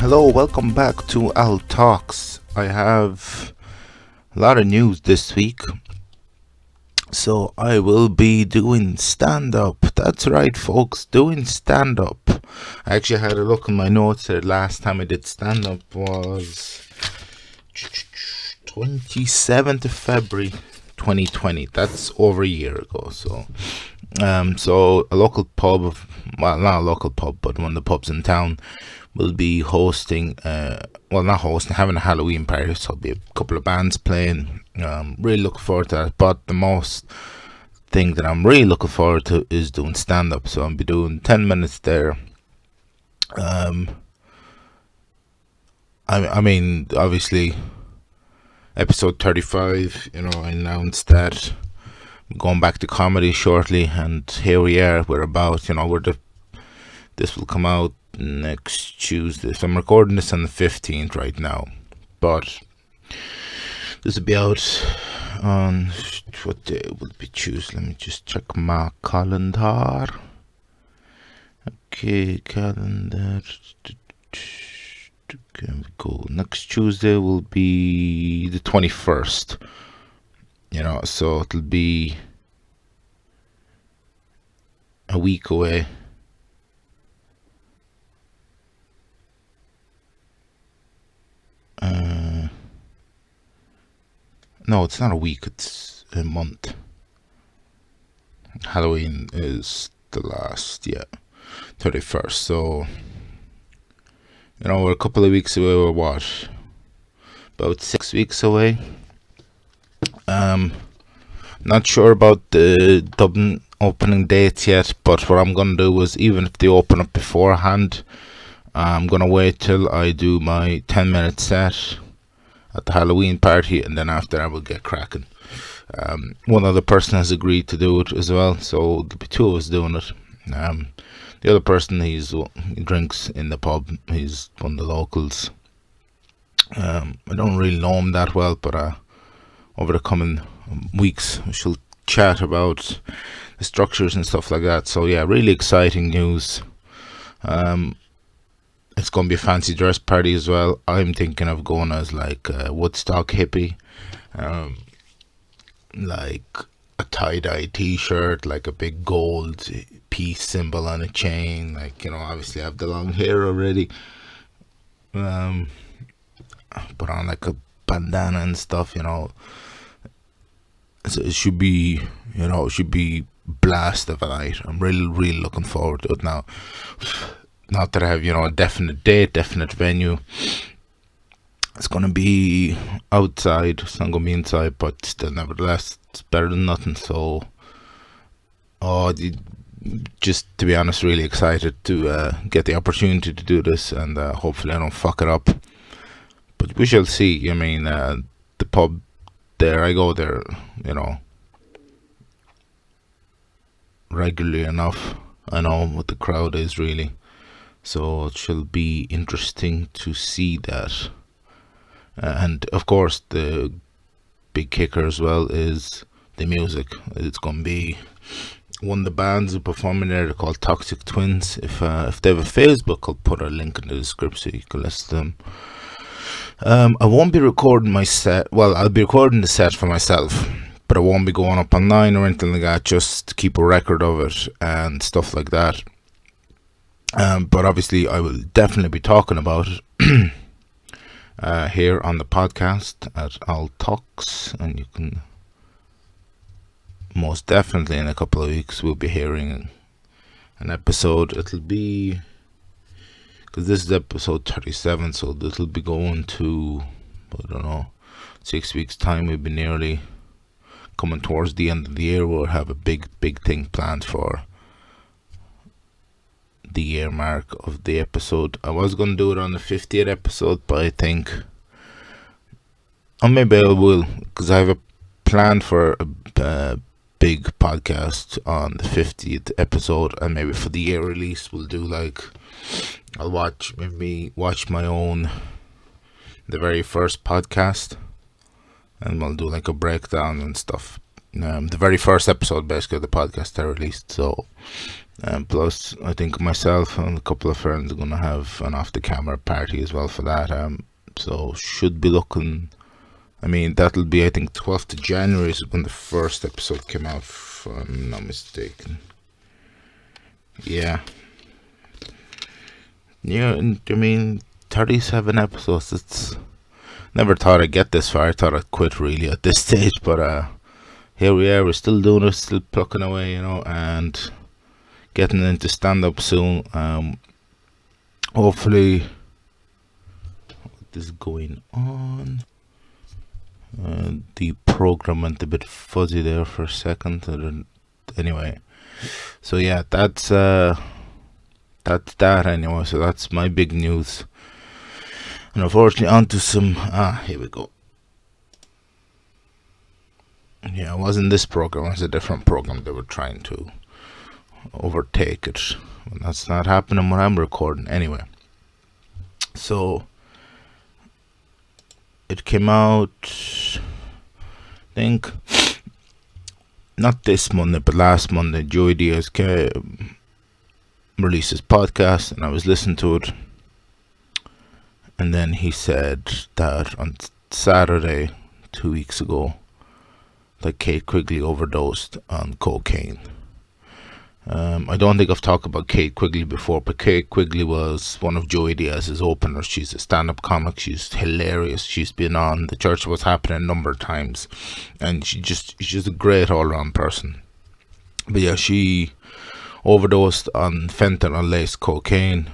Hello, welcome back to Al Talks. I have a lot of news this week. So I will be doing stand up. That's right, folks, doing stand up. I actually had a look in my notes there. Last time I did stand up was 27th of February 2020. That's over a year ago. So a local pub, well, not a local pub, but one of the pubs in town will be hosting, not hosting, having a Halloween party. So there'll be a couple of bands playing. Really looking forward to that. But the most thing that I'm really looking forward to is doing stand up. So I'll be doing 10 minutes there. I mean, obviously, episode 35, I announced that I'm going back to comedy shortly, and here we are. We're about, this will come out next Tuesday. So I'm recording this on the 15th right now, but this will be out on, what day will it be? Tuesday. Let me just check my calendar. Okay, calendar. There we go. Next Tuesday will be the 21st. So it'll be a week away. No, it's not a week, it's a month. Halloween is the last, 31st. So, we're a couple of weeks away. We're what? About 6 weeks away. Not sure about the Dublin opening dates yet, but what I'm going to do is, even if they open up beforehand, I'm going to wait till I do my 10-minute set at the Halloween party, and then after I will get cracking. One other person has agreed to do it as well, so there'll be two of us doing it. The other person, he drinks in the pub. He's one of the locals. I don't really know him that well, but over the coming weeks we shall chat about the structures and stuff like that. So yeah, really exciting news. It's going to be a fancy dress party as well. I'm thinking of going as like a Woodstock hippie, like a tie-dye t-shirt, like a big gold peace symbol on a chain, obviously I have the long hair already. Put on like a bandana and stuff, so it should be, blast of a night. I'm really looking forward to it now. Not that I have, a definite date, definite venue. It's going to be outside. It's not going to be inside, but still, nevertheless, it's better than nothing. So, just to be honest, really excited to get the opportunity to do this, and hopefully I don't fuck it up. But we shall see. I mean, the pub there, I go there, regularly enough. I know what the crowd is really. So it shall be interesting to see that. And of course, the big kicker as well is the music. It's going to be one of the bands who performing there. They're called Toxic Twins. If they have a Facebook, I'll put a link in the description so you can listen to them. I won't be recording my set. Well, I'll be recording the set for myself, but I won't be going up online or anything like that. Just to keep a record of it and stuff like that. But obviously I will definitely be talking about it here on the podcast at All Talks, and you can most definitely in a couple of weeks we'll be hearing an episode. It'll be, because this is episode 37, so it'll be going to, I don't know, 6 weeks time. We'll be nearly coming towards the end of the year. We'll have a big thing planned for the year mark of the episode. I was going to do it on the 50th episode, but I think, or maybe I will, because I have a plan for a big podcast on the 50th episode, and maybe for the year release we'll do like, I'll watch my own, the very first podcast, and we'll do like a breakdown and stuff. the very first episode, basically, of the podcast I released. So, plus, I think myself and a couple of friends are going to have an off the camera party as well for that. So, should be looking. I mean, that'll be, I think, 12th of January is when the first episode came out, if I'm not mistaken. Yeah. Yeah, and I mean, 37 episodes. It's never thought I'd get this far. I thought I'd quit really at this stage, but here we are. We're still doing it, still plucking away, and getting into stand up soon. Hopefully, what is going on? The program went a bit fuzzy there for a second. Anyway, so yeah, that's that anyway. So that's my big news. And unfortunately, onto some. Here we go. Yeah, it wasn't this program. It was a different program. They were trying to overtake it. But that's not happening when I'm recording. Anyway, so it came out, I think, not this Monday, but last Monday. Joey Diaz released his podcast, and I was listening to it. And then he said that on Saturday, 2 weeks ago, that Kate Quigley overdosed on cocaine. I don't think I've talked about Kate Quigley before, but Kate Quigley was one of Joey Diaz's openers. She's a stand-up comic. She's hilarious. She's been on The Church of What's Happening a number of times, and she's just a great all-around person. But yeah, she overdosed on fentanyl-laced cocaine,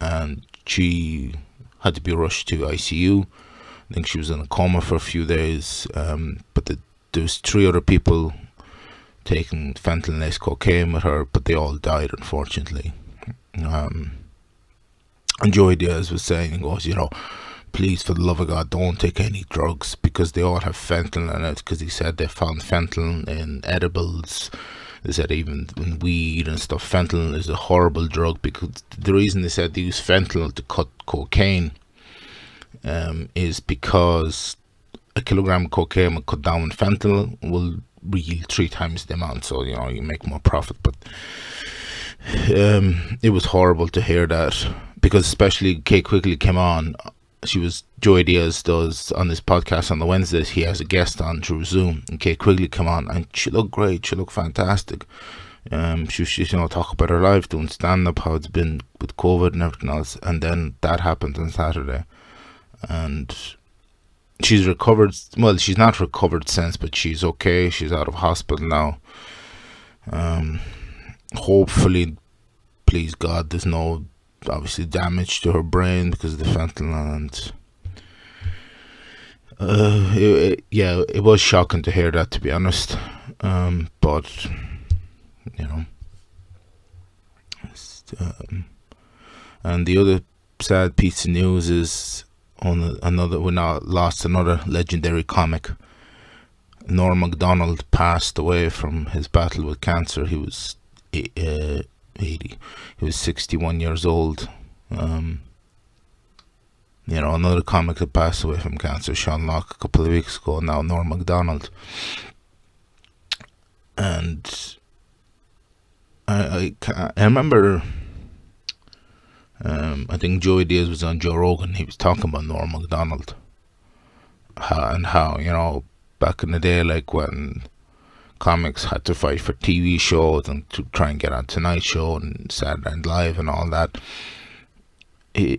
and she had to be rushed to ICU. I think she was in a coma for a few days, but there was 3 other people taking fentanyl-laced cocaine with her, but they all died, unfortunately. And Joey Diaz was saying, he goes, please, for the love of God, don't take any drugs, because they all have fentanyl in it, because he said they found fentanyl in edibles. They said even in weed and stuff. Fentanyl is a horrible drug, because the reason they said they use fentanyl to cut cocaine is because a kilogram of cocaine will cut down fentanyl will yield 3 times the amount, so you make more profit. But it was horrible to hear that, because especially Kate Quigley came on. Joey Diaz does on this podcast on the Wednesdays. He has a guest on through Zoom, and Kate Quigley came on, and she looked great. She looked fantastic. She talk about her life doing stand up, how it's been with COVID and everything else. And then that happened on Saturday, and she's recovered. Well, she's not recovered since, but she's okay. She's out of hospital now. Hopefully, please God, there's no obviously damage to her brain because of the fentanyl. And it was shocking to hear that, to be honest. But and the other sad piece of news is we now lost another legendary comic. Norm Mcdonald passed away from his battle with cancer. He was 80. He was 61 years old. Another comic that passed away from cancer, Sean Locke, a couple of weeks ago. Now Norm Mcdonald. And I remember. I think Joey Diaz was on Joe Rogan. He was talking about Norm Mcdonald, how back in the day, like when comics had to fight for TV shows and to try and get on Tonight Show and Saturday Night Live and all that. I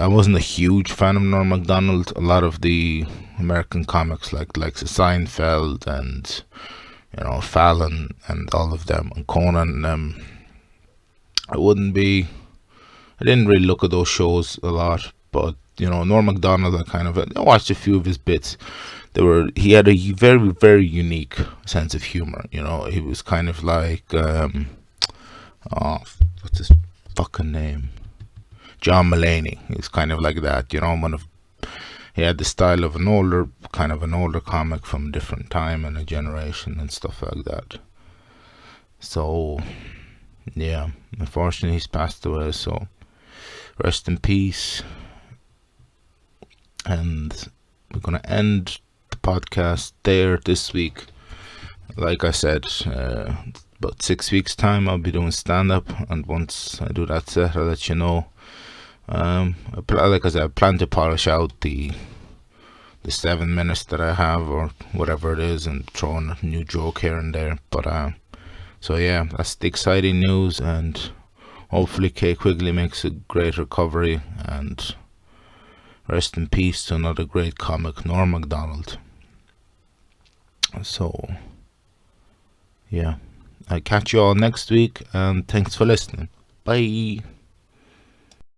wasn't a huge fan of Norm Mcdonald. A lot of the American comics, like Seinfeld and Fallon and all of them, and Conan. I didn't really look at those shows a lot, but Norm Mcdonald, I watched a few of his bits. He had a very, very unique sense of humor. He was kind of like what's his fucking name? John Mulaney. He was kind of like that. He had the style of an older comic from a different time and a generation and stuff like that. So yeah, unfortunately he's passed away, so rest in peace. And we're going to end the podcast there this week. Like I said, about 6 weeks time I'll be doing stand up, and once I do that set I'll let you know. Like I said, I plan to polish out the 7 minutes that I have, or whatever it is, and throw in a new joke here and there. But so yeah, that's the exciting news, and hopefully Kate Quigley makes a great recovery, and rest in peace to another great comic, Norm Mcdonald. So yeah, I'll catch you all next week, and thanks for listening. Bye.